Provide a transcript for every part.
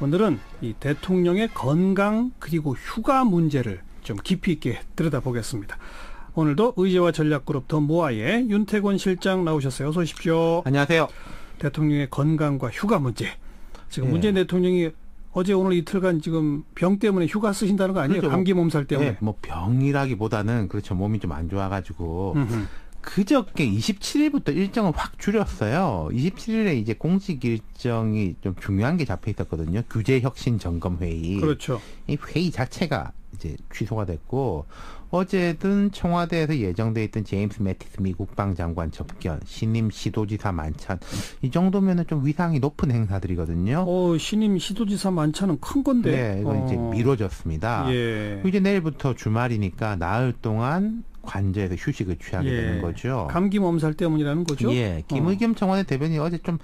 오늘은 이 대통령의 건강 그리고 휴가 문제를 좀 깊이 있게 들여다보겠습니다. 오늘도 의제와 전략그룹 더 모아의 윤태권 실장 나오셨어요. 어서 오십시오. 안녕하세요. 대통령의 건강과 휴가 문제. 지금 문재인 대통령이 어제 오늘 이틀간 지금 병 때문에 휴가 쓰신다는 거 아니에요? 그렇죠. 감기 몸살 때문에. 네, 뭐 병이라기보다는 그렇죠. 몸이 좀 안 좋아가지고 그저께 27일부터 일정을 확 줄였어요. 27일에 이제 공식 일정이 좀 중요한 게 잡혀 있었거든요. 규제 혁신 점검 회의. 그렇죠. 이 회의 자체가 이제 취소가 됐고 어제든 청와대에서 예정돼 있던 제임스 매티스 미 국방장관 접견, 신임 시도지사 만찬 이 정도면은 좀 위상이 높은 행사들이거든요. 신임 시도지사 만찬은 큰 건데. 네, 이건 이제 미뤄졌습니다. 예. 이제 내일부터 주말이니까 나흘 동안 관저에서 휴식을 취하게 되는 거죠. 감기 몸살 때문이라는 거죠? 예, 김의겸 청와대 대변인이 어제 좀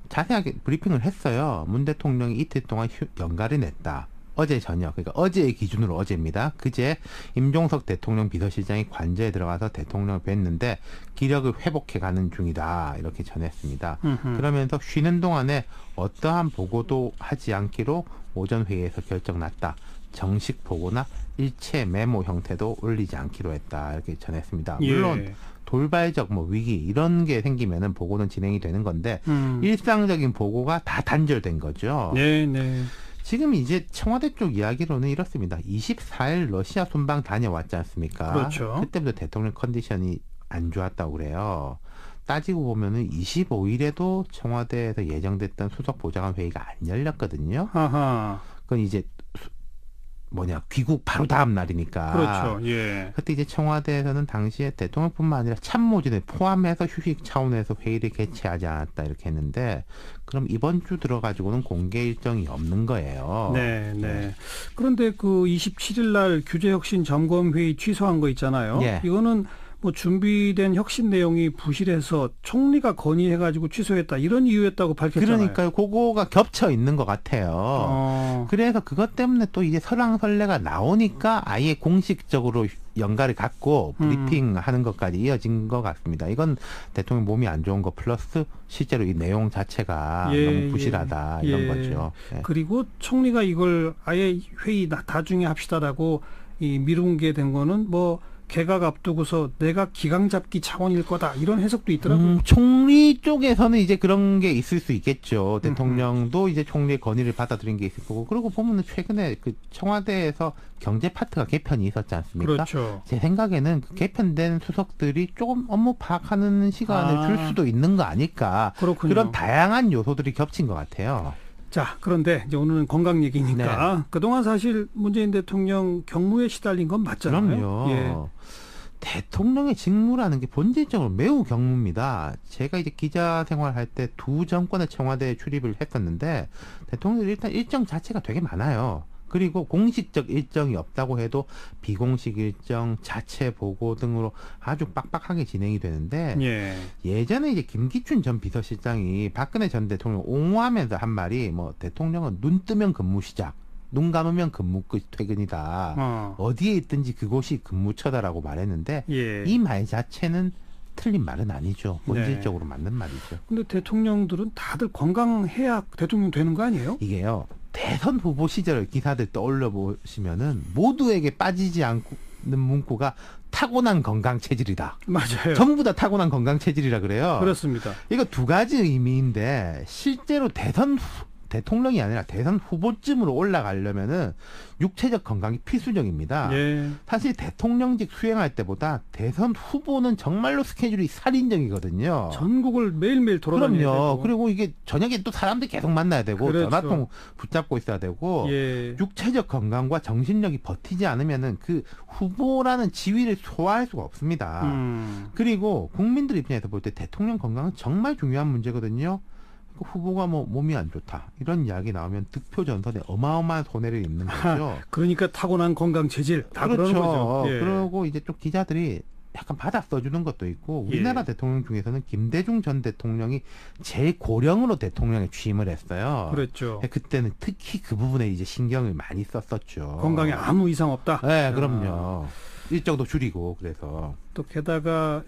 자세하게 브리핑을 했어요. 문 대통령이 이틀 동안 연가를 냈다. 어제 저녁, 그러니까 어제의 기준으로 어제입니다. 그제 임종석 대통령 비서실장이 관저에 들어가서 대통령을 뵀는데 기력을 회복해가는 중이다. 이렇게 전했습니다. 그러면서 쉬는 동안에 어떠한 보고도 하지 않기로 오전 회의에서 결정났다. 정식 보고나 일체 메모 형태도 올리지 않기로 했다. 이렇게 전했습니다. 물론 돌발적 뭐 위기 이런 게 생기면은 보고는 진행이 되는 건데 일상적인 보고가 다 단절된 거죠. 네, 네. 지금 이제 청와대 쪽 이야기로는 이렇습니다. 24일 러시아 순방 다녀왔지 않습니까? 그렇죠. 그때부터 대통령 컨디션이 안 좋았다고 그래요. 따지고 보면은 25일에도 청와대에서 예정됐던 수석 보좌관 회의가 안 열렸거든요. 아하. 그건 이제 귀국 바로 다음 날이니까. 그렇죠. 예. 그때 이제 청와대에서는 당시에 대통령뿐만 아니라 참모진을 포함해서 휴식 차원에서 회의를 개최하지 않았다 이렇게 했는데 그럼 이번 주 들어가지고는 공개 일정이 없는 거예요. 네, 네. 그런데 그 27일 날 규제혁신 점검회의 취소한 거 있잖아요. 예. 이거는 뭐 준비된 혁신 내용이 부실해서 총리가 건의해가지고 취소했다 이런 이유였다고 밝혔잖아요. 그러니까요. 그거가 겹쳐 있는 것 같아요. 그래서 그것 때문에 또 이제 설왕설래가 나오니까 아예 공식적으로 연가를 갖고 브리핑하는 것까지 이어진 것 같습니다. 이건 대통령 몸이 안 좋은 거 플러스 실제로 이 내용 자체가 너무 부실하다 이런 거죠. 예. 그리고 총리가 이걸 아예 회의 나중에 합시다라고 미룬 게 된 거는 뭐 개각 앞두고서 내가 기강 잡기 차원일 거다 이런 해석도 있더라고요. 총리 쪽에서는 이제 그런 게 있을 수 있겠죠. 대통령도 이제 총리의 건의를 받아들인 게 있을 거고. 그리고 보면은 최근에 그 청와대에서 경제 파트가 개편이 있었지 않습니까? 그렇죠. 제 생각에는 그 개편된 수석들이 조금 업무 파악하는 시간을 줄 수도 있는 거 아닐까. 그렇군요. 그런 다양한 요소들이 겹친 것 같아요. 자, 그런데 이제 오늘은 건강 얘기니까 네. 그동안 사실 문재인 대통령 경무에 시달린 건 맞잖아요. 그럼요. 예. 대통령의 직무라는 게 본질적으로 매우 경무입니다. 제가 이제 기자 생활할 때 두 정권의 청와대에 출입을 했었는데 대통령이 일단 일정 자체가 되게 많아요. 그리고 공식적 일정이 없다고 해도 비공식 일정, 자체 보고 등으로 아주 빡빡하게 진행이 되는데 예전에 이제 김기춘 전 비서실장이 박근혜 전 대통령 옹호하면서 한 말이 뭐 대통령은 눈 뜨면 근무 시작, 눈 감으면 근무 끝 퇴근이다. 어디에 있든지 그곳이 근무처다라고 말했는데 이 말 자체는 틀린 말은 아니죠. 본질적으로 맞는 말이죠. 근데 대통령들은 다들 건강해야 대통령 되는 거 아니에요? 이게요. 대선 후보 시절 기사들 떠올려 보시면은 모두에게 빠지지 않는 문구가 타고난 건강 체질이다. 맞아요. 전부 다 타고난 건강 체질이라 그래요. 그렇습니다. 이거 두 가지 의미인데 실제로 대통령이 아니라 대선 후보쯤으로 올라가려면은 육체적 건강이 필수적입니다. 사실 대통령직 수행할 때보다 대선 후보는 정말로 스케줄이 살인적이거든요. 전국을 매일매일 돌아다녀야 되고. 그리고 이게 저녁에 또 사람들 계속 만나야 되고 그렇죠. 전화통 붙잡고 있어야 되고 육체적 건강과 정신력이 버티지 않으면은 그 후보라는 지위를 소화할 수가 없습니다. 그리고 국민들 입장에서 볼 때 대통령 건강은 정말 중요한 문제거든요. 후보가 뭐 몸이 안 좋다 이런 이야기 나오면 득표 전선에 어마어마한 손해를 입는 거죠. 그러니까 타고난 건강 체질 다 그렇죠. 그러는 거죠. 그리고 이제 좀 기자들이 약간 받아 써주는 것도 있고 우리나라 대통령 중에서는 김대중 전 대통령이 제일 고령으로 대통령에 취임을 했어요. 그렇죠. 그때는 특히 그 부분에 이제 신경을 많이 썼었죠. 건강에 아무 이상 없다. 네, 그럼요. 일정도 줄이고 그래서 또 게다가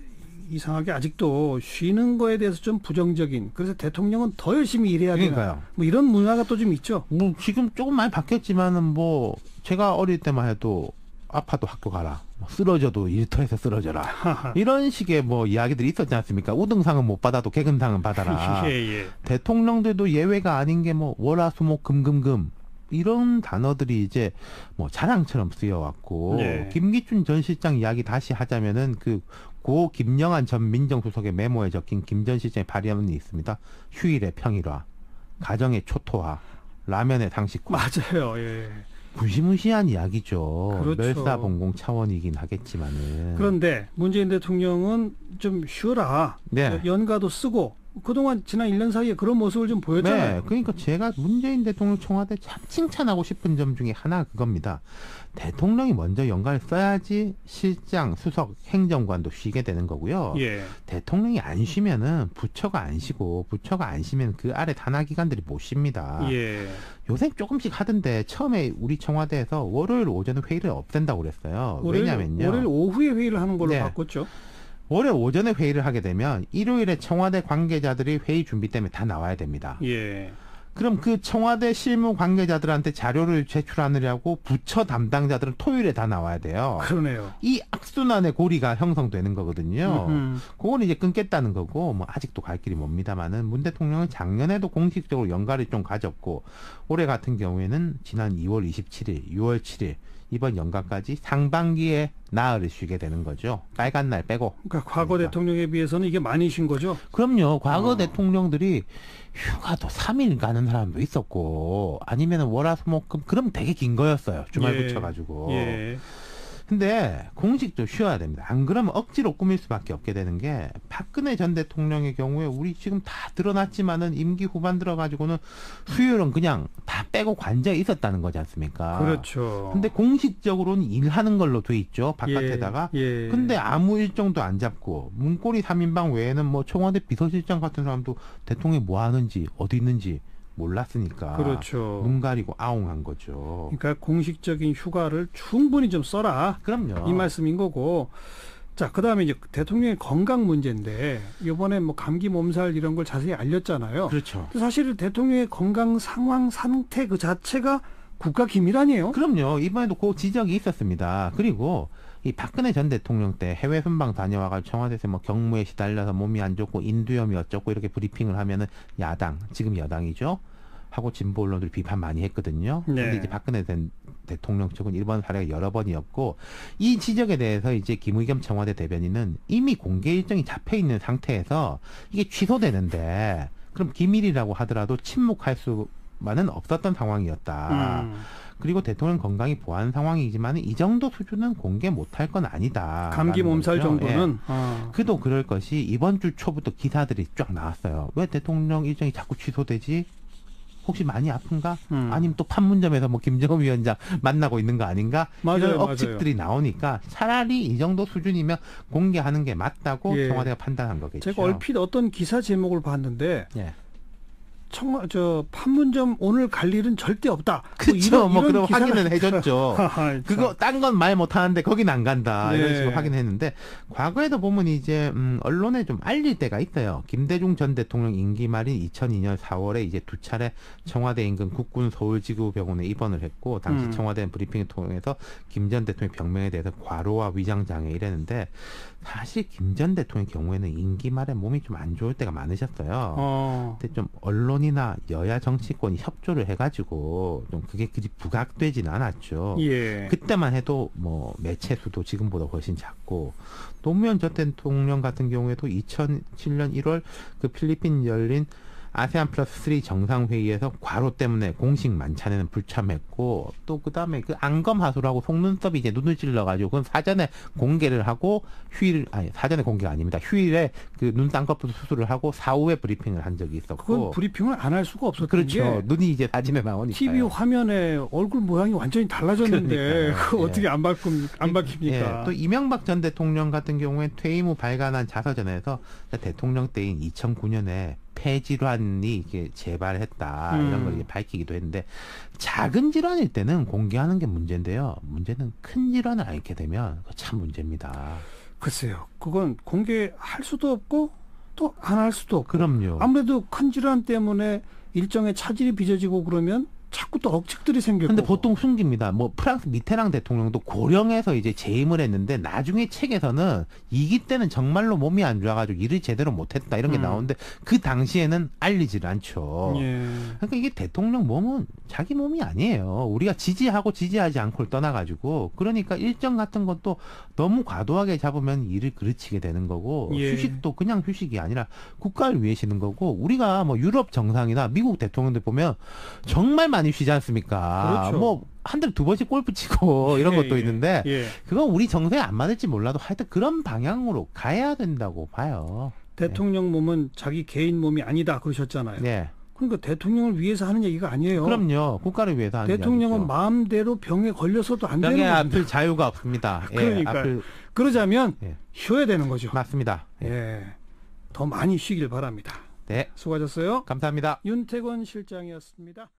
이상하게 아직도 쉬는 거에 대해서 좀 부정적인, 그래서 대통령은 더 열심히 일해야 되나, 그러니까요. 뭐 이런 문화가 또 좀 있죠. 뭐 지금 조금 많이 바뀌었지만은 뭐 제가 어릴 때만 해도 아파도 학교 가라, 뭐 쓰러져도 일터에서 쓰러져라, 이런 식의 뭐 이야기들이 있었지 않습니까? 우등상은 못 받아도 개근상은 받아라. 예. 대통령들도 예외가 아닌 게 뭐 월화수목금금금 이런 단어들이 이제 뭐 자랑처럼 쓰여왔고, 네. 김기춘 전 실장 이야기 다시 하자면은 그 고 김영한 전 민정수석의 메모에 적힌 김 전 실장의 발언이 있습니다. 휴일의 평일화, 가정의 초토화, 라면의 상식화. 맞아요. 예. 무시무시한 이야기죠. 그렇죠. 멸사봉공 차원이긴 하겠지만은. 그런데 문재인 대통령은 좀 쉬어라. 네. 연가도 쓰고 그동안 지난 1년 사이에 그런 모습을 좀 보였잖아요. 네, 그러니까 제가 문재인 대통령 청와대 참 칭찬하고 싶은 점 중에 하나 그겁니다. 대통령이 먼저 연가를 써야지 실장, 수석, 행정관도 쉬게 되는 거고요. 예. 대통령이 안 쉬면은 부처가 안 쉬고, 부처가 안 쉬면 그 아래 산하 기관들이 못 쉽니다. 예. 요새 조금씩 하던데 처음에 우리 청와대에서 월요일 오전에 회의를 없앤다고 그랬어요. 왜냐면요. 월요일 오후에 회의를 하는 걸로 네. 바꿨죠. 월요일 오전에 회의를 하게 되면 일요일에 청와대 관계자들이 회의 준비 때문에 다 나와야 됩니다. 예. 그럼 그 청와대 실무 관계자들한테 자료를 제출하느라고 부처 담당자들은 토요일에 다 나와야 돼요. 그러네요. 이 악순환의 고리가 형성되는 거거든요. 그건 이제 끊겠다는 거고, 뭐 아직도 갈 길이 멉니다만은 문 대통령은 작년에도 공식적으로 연가를 좀 가졌고, 올해 같은 경우에는 지난 2월 27일, 6월 7일 이번 연가까지 상반기에 나흘을 쉬게 되는 거죠. 빨간 날 빼고. 그러니까 과거 그러니까. 대통령에 비해서는 이게 많이 쉰 거죠. 그럼요. 과거 대통령들이 휴가도 3일 가는 사람도 있었고, 아니면 월화수목금, 그럼 되게 긴 거였어요. 주말 예. 붙여가지고. 예. 근데 공식도 쉬어야 됩니다. 안 그러면 억지로 꾸밀 수밖에 없게 되는 게, 박근혜 전 대통령의 경우에 우리 지금 다 드러났지만은 임기 후반 들어가지고는 수요일은 그냥 다 빼고 관저에 있었다는 거지 않습니까? 그렇죠. 근데 공식적으로는 일하는 걸로 돼 있죠. 바깥에다가. 예. 근데 아무 일정도 안 잡고, 문고리 3인방 외에는 뭐 청와대 비서실장 같은 사람도 대통령이 뭐 하는지, 어디 있는지 몰랐으니까. 그렇죠. 눈 가리고 아웅한 거죠. 그러니까 공식적인 휴가를 충분히 좀 써라. 그럼요. 이 말씀인 거고. 자, 그다음에 이제 대통령의 건강 문제인데, 이번에 뭐 감기 몸살 이런 걸 자세히 알렸잖아요. 그렇죠. 사실 대통령의 건강 상황 상태 그 자체가 국가 기밀 아니에요? 그럼요. 이번에도 그 지적이 있었습니다. 그리고 이 박근혜 전 대통령 때 해외 순방 다녀와가지고 청와대에서 뭐 경무에 시달려서 몸이 안 좋고 인두염이 어쩌고 이렇게 브리핑을 하면은 야당, 지금 여당이죠, 하고 진보 언론들이 비판 많이 했거든요. 네. 근데 이제 박근혜 대통령 측은 이번 사례가 여러 번이었고, 이 지적에 대해서 이제 김의겸 청와대 대변인은 이미 공개 일정이 잡혀 있는 상태에서 이게 취소되는데, 그럼 기밀이라고 하더라도 침묵할 수만은 없었던 상황이었다. 그리고 대통령 건강이 보완 상황이지만 이 정도 수준은 공개 못할 건 아니다. 감기 몸살 거죠. 정도는. 예. 그도 그럴 것이 이번 주 초부터 기사들이 쫙 나왔어요. 왜 대통령 일정이 자꾸 취소되지? 혹시 많이 아픈가? 아니면 또 판문점에서 뭐 김정은 위원장 만나고 있는 거 아닌가? 맞아요, 이런 억측들이 나오니까 차라리 이 정도 수준이면 공개하는 게 맞다고 예. 청와대가 판단한 거겠죠. 제가 얼핏 어떤 기사 제목을 봤는데, 예. 판문점 오늘 갈 일은 절대 없다. 그렇죠. 뭐 그럼 기사가 확인은 해줬죠. 참. 그거 딴 건 말 못하는데 거긴 안 간다. 이런 네. 식으로 확인했는데, 과거에도 보면 이제 언론에 좀 알릴 때가 있어요. 김대중 전 대통령 임기 말인 2002년 4월에 이제 두 차례 청와대 인근 국군 서울지구병원에 입원을 했고, 당시 청와대 브리핑을 통해서 김 전 대통령 병명에 대해서 과로와 위장 장애 이랬는데, 사실 김 전 대통령 경우에는 임기 말에 몸이 좀 안 좋을 때가 많으셨어요. 근데 좀 언론이나 여야 정치권이 협조를 해가지고 좀 그게 그리 부각되지는 않았죠. 예. 그때만 해도 뭐 매체 수도 지금보다 훨씬 작고, 노무현 전 대통령 같은 경우에도 2007년 1월 그 필리핀 열린 아세안 플러스 3 정상회의에서 과로 때문에 공식 만찬에는 불참했고, 또 그 다음에 그 안검하수라고 속눈썹이 이제 눈을 찔러가지고 그건 사전에 공개를 하고 사전에 공개가 아닙니다. 휴일에 그 눈 쌍꺼풀 수술을 하고 사후에 브리핑을 한 적이 있었고. 그건 브리핑을 안 할 수가 없었던 그렇죠. 게, 눈이 이제 사진에 나오니까. TV 화면에 얼굴 모양이 완전히 달라졌는데 그러니까요. 그거 예. 어떻게 안 밝힙니까? 예, 또 이명박 전 대통령 같은 경우에 퇴임 후 발간한 자서전에서 대통령 때인 2009년에 폐질환이 이게 재발했다 이런 걸 이제 밝히기도 했는데, 작은 질환일 때는 공개하는 게 문제인데요. 문제는 큰 질환을 앓게 되면 그거 참 문제입니다. 글쎄요. 그건 공개할 수도 없고 또 안 할 수도 없고. 그럼요. 아무래도 큰 질환 때문에 일정의 차질이 빚어지고 그러면 자꾸 또 억측들이 생길 근데 거고. 보통 숨깁니다. 뭐 프랑스 미테랑 대통령도 고령에서 이제 재임을 했는데 나중에 책에서는 2기 때는 정말로 몸이 안 좋아가지고 일을 제대로 못했다 이런 게 나오는데 그 당시에는 알리질 않죠. 예. 그러니까 이게 대통령 몸은 자기 몸이 아니에요. 우리가 지지하고 지지하지 않고를 떠나가지고 그러니까 일정 같은 것도 너무 과도하게 잡으면 일을 그르치게 되는 거고 예. 휴식도 그냥 휴식이 아니라 국가를 위해 쉬는 거고 우리가 뭐 유럽 정상이나 미국 대통령들 보면 정말 많이 쉬지 않습니까? 그렇죠. 뭐 한 달에 2번씩 골프 치고 이런 것도 있는데 예. 그건 우리 정서에 안 맞을지 몰라도 하여튼 그런 방향으로 가야 된다고 봐요. 대통령 몸은 자기 개인 몸이 아니다 그러셨잖아요. 네. 그러니까 대통령을 위해서 하는 얘기가 아니에요. 그럼요. 국가를 위해서 하는 대통령은 이야기죠. 마음대로 병에 걸려서도 안 되는 병에 겁니다. 아플 자유가 없습니다. 예, 그러니까요. 그러자면 예. 쉬어야 되는 거죠. 맞습니다. 예. 더 많이 쉬길 바랍니다. 네. 수고하셨어요. 감사합니다. 윤태권 실장이었습니다.